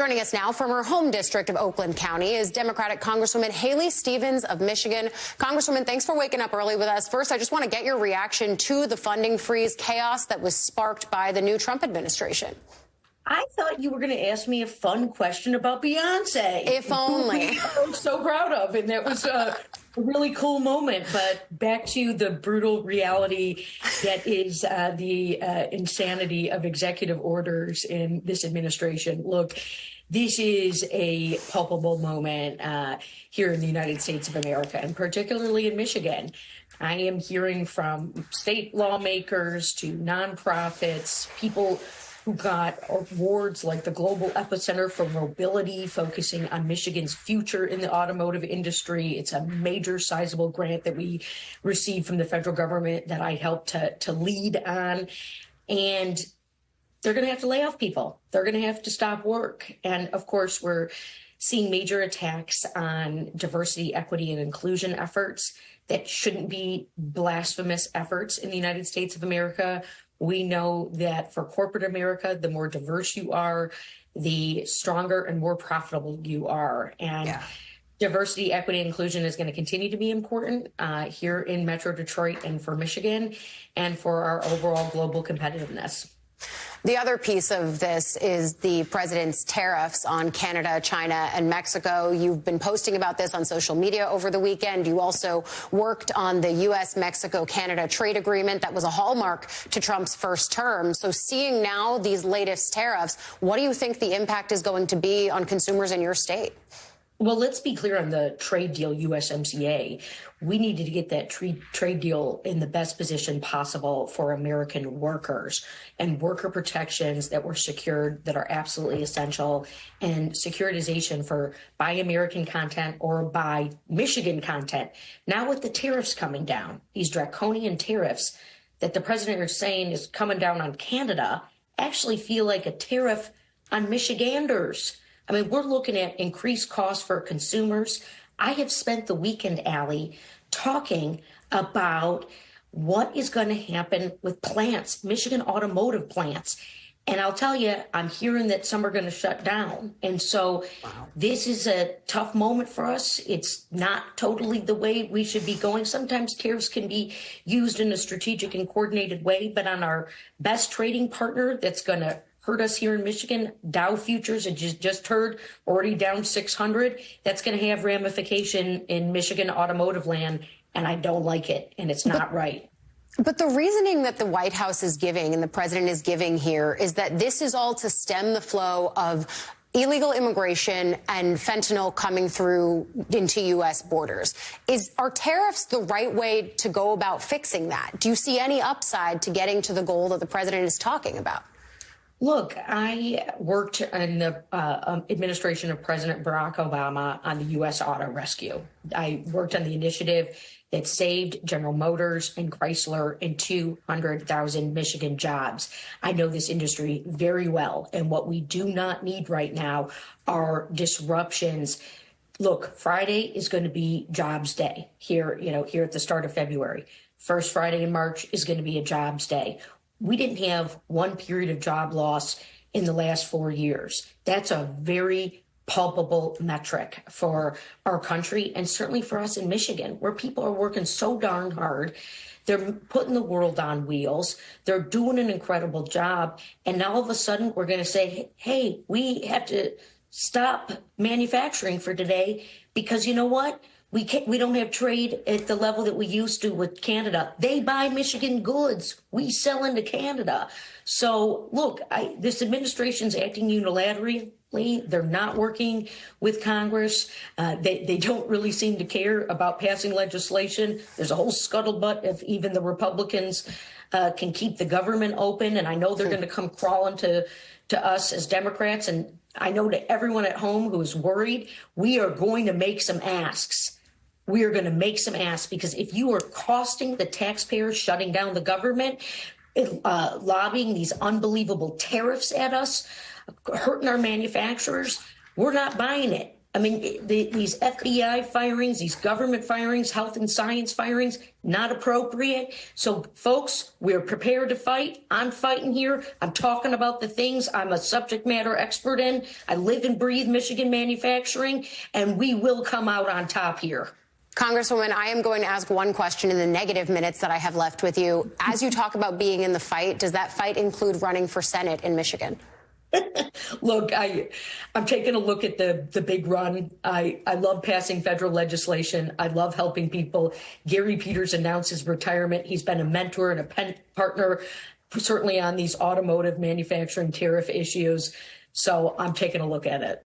Joining us now from her home district of Oakland County is Democratic Congresswoman Haley Stevens of Michigan. Congresswoman, thanks for waking up early with us. First, I just want to get your reaction to the funding freeze chaos that was sparked by the new Trump administration. I thought you were going to ask me a fun question about Beyonce. If only. I'm so proud of, and that was a really cool moment. But back to the brutal reality that is the insanity of executive orders in this administration. Look, this is a palpable moment here in the United States of America, and particularly in Michigan. I am hearing from state lawmakers to nonprofits, people who got awards like the Global Epicenter for Mobility, focusing on Michigan's future in the automotive industry. It's a major, sizable grant that we received from the federal government that I helped to lead on. And they're going to have to lay off people. They're going to have to stop work. And of course, we're seeing major attacks on diversity, equity, and inclusion efforts that shouldn't be blasphemous efforts in the United States of America. We know that for corporate America, the more diverse you are, the stronger and more profitable you are. And diversity, equity, and inclusion is going to continue to be important here in Metro Detroit and for Michigan and for our overall global competitiveness. The other piece of this is the president's tariffs on Canada, China, and Mexico. You've been posting about this on social media over the weekend. You also worked on the U.S., Mexico, Canada trade agreement that was a hallmark to Trump's first term. So seeing now these latest tariffs, what do you think the impact is going to be on consumers in your state? Well, let's be clear on the trade deal, USMCA. We needed to get that trade deal in the best position possible for American workers, and worker protections that were secured that are absolutely essential, and securitization for buy American content or buy Michigan content. Now with the tariffs coming down, these draconian tariffs that the president is saying is coming down on Canada actually feel like a tariff on Michiganders. I mean, we're looking at increased costs for consumers. I have spent the weekend, Ali, talking about what is going to happen with plants, Michigan automotive plants. And I'll tell you, I'm hearing that some are going to shut down. And so This is a tough moment for us. It's not totally the way we should be going. Sometimes tariffs can be used in a strategic and coordinated way, but on our best trading partner that's going to hurt us here in Michigan, Dow futures, I just heard, already down 600. That's going to have ramification in Michigan automotive land, and I don't like it, and it's not right. But the reasoning that the White House is giving and the president is giving here is that this is all to stem the flow of illegal immigration and fentanyl coming through into U.S. borders. Are tariffs the right way to go about fixing that? Do you see any upside to getting to the goal that the president is talking about? Look, I worked in the administration of President Barack Obama on the U.S. auto rescue. I worked on the initiative that saved General Motors and Chrysler and 200,000 Michigan jobs. I know this industry very well, and what we do not need right now are disruptions. Look, Friday is going to be Jobs Day here at the start of February. First Friday in March is going to be a Jobs Day. We didn't have one period of job loss in the last 4 years. That's a very palpable metric for our country, and certainly for us in Michigan, where people are working so darn hard. They're putting the world on wheels. They're doing an incredible job. And now all of a sudden we're going to say, hey, we have to stop manufacturing for today because you know what? We don't have trade at the level that we used to with Canada. They buy Michigan goods. We sell into Canada. So look, this administration's acting unilaterally. They're not working with Congress. They don't really seem to care about passing legislation. There's a whole scuttlebutt if even the Republicans can keep the government open. And I know they're going to come crawling to us as Democrats. And I know to everyone at home who is worried, we are going to make some asks. We are going to make some asks because if you are costing the taxpayers, shutting down the government, lobbying these unbelievable tariffs at us, hurting our manufacturers, we're not buying it. I mean, these FBI firings, these government firings, health and science firings, not appropriate. So, folks, we're prepared to fight. I'm fighting here. I'm talking about the things I'm a subject matter expert in. I live and breathe Michigan manufacturing, and we will come out on top here. Congresswoman, I am going to ask one question in the negative minutes that I have left with you. As you talk about being in the fight, does that fight include running for Senate in Michigan? Look, I'm taking a look at the big run. I love passing federal legislation. I love helping people. Gary Peters announced his retirement. He's been a mentor and a partner, certainly on these automotive manufacturing tariff issues. So I'm taking a look at it.